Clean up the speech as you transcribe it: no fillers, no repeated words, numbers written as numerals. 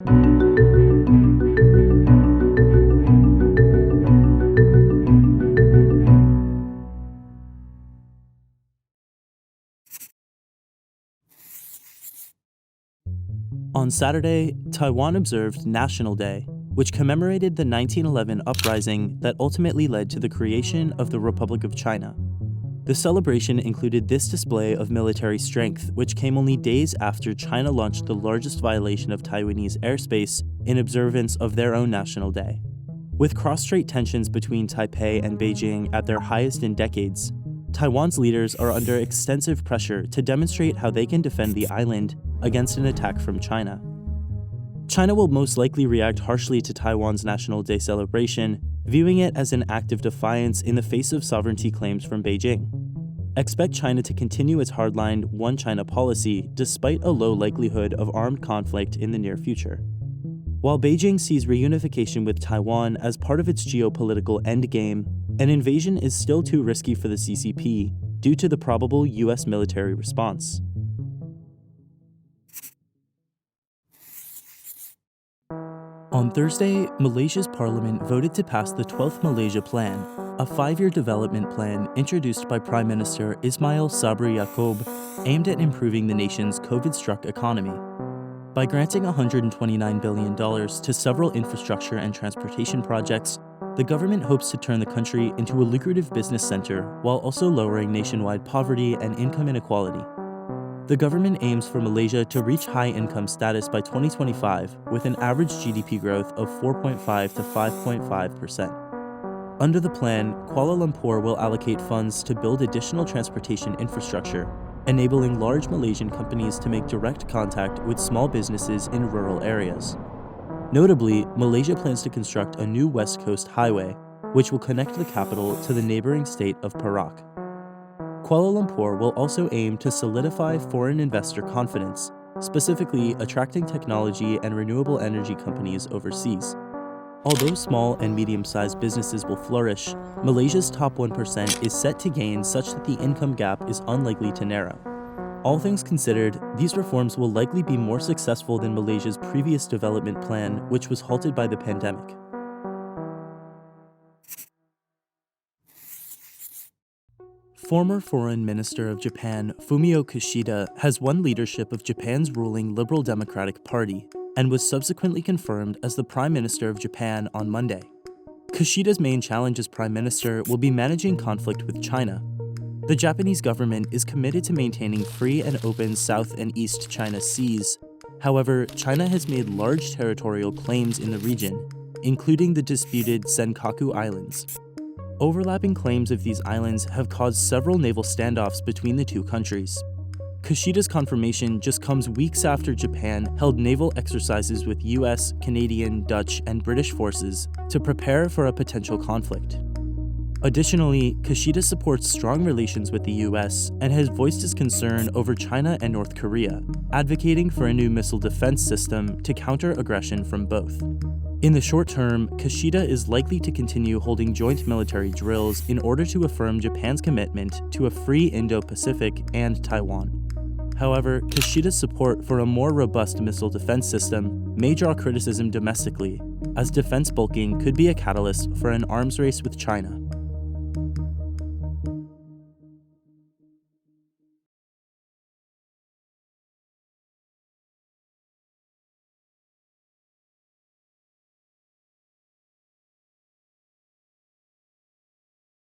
On Saturday, Taiwan observed National Day, which commemorated the 1911 uprising that ultimately led to the creation of the Republic of China. The celebration included this display of military strength, which came only days after China launched the largest violation of Taiwanese airspace in observance of their own National Day. With cross-strait tensions between Taipei and Beijing at their highest in decades, Taiwan's leaders are under extensive pressure to demonstrate how they can defend the island against an attack from China. China will most likely react harshly to Taiwan's National Day celebration, viewing it as an act of defiance in the face of sovereignty claims from Beijing. Expect China to continue its hardline One China policy despite a low likelihood of armed conflict in the near future. While Beijing sees reunification with Taiwan as part of its geopolitical endgame, an invasion is still too risky for the CCP due to the probable US military response. On Thursday, Malaysia's parliament voted to pass the 12th Malaysia Plan, a 5-year development plan introduced by Prime Minister Ismail Sabri Yaakob, aimed at improving the nation's COVID-struck economy. By granting $129 billion to several infrastructure and transportation projects, the government hopes to turn the country into a lucrative business center while also lowering nationwide poverty and income inequality. The government aims for Malaysia to reach high-income status by 2025 with an average GDP growth of 4.5 to 5.5%. Under the plan, Kuala Lumpur will allocate funds to build additional transportation infrastructure, enabling large Malaysian companies to make direct contact with small businesses in rural areas. Notably, Malaysia plans to construct a new West Coast highway, which will connect the capital to the neighboring state of Perak. Kuala Lumpur will also aim to solidify foreign investor confidence, specifically attracting technology and renewable energy companies overseas. Although small and medium-sized businesses will flourish, Malaysia's top 1% is set to gain such that the income gap is unlikely to narrow. All things considered, these reforms will likely be more successful than Malaysia's previous development plan, which was halted by the pandemic. Former Foreign Minister of Japan Fumio Kishida has won leadership of Japan's ruling Liberal Democratic Party and was subsequently confirmed as the Prime Minister of Japan on Monday. Kishida's main challenge as Prime Minister will be managing conflict with China. The Japanese government is committed to maintaining free and open South and East China Seas. However, China has made large territorial claims in the region, including the disputed Senkaku Islands. Overlapping claims of these islands have caused several naval standoffs between the two countries. Kishida's confirmation just comes weeks after Japan held naval exercises with US, Canadian, Dutch, and British forces to prepare for a potential conflict. Additionally, Kishida supports strong relations with the US and has voiced his concern over China and North Korea, advocating for a new missile defense system to counter aggression from both. In the short term, Kishida is likely to continue holding joint military drills in order to affirm Japan's commitment to a free Indo-Pacific and Taiwan. However, Kishida's support for a more robust missile defense system may draw criticism domestically, as defense bulking could be a catalyst for an arms race with China.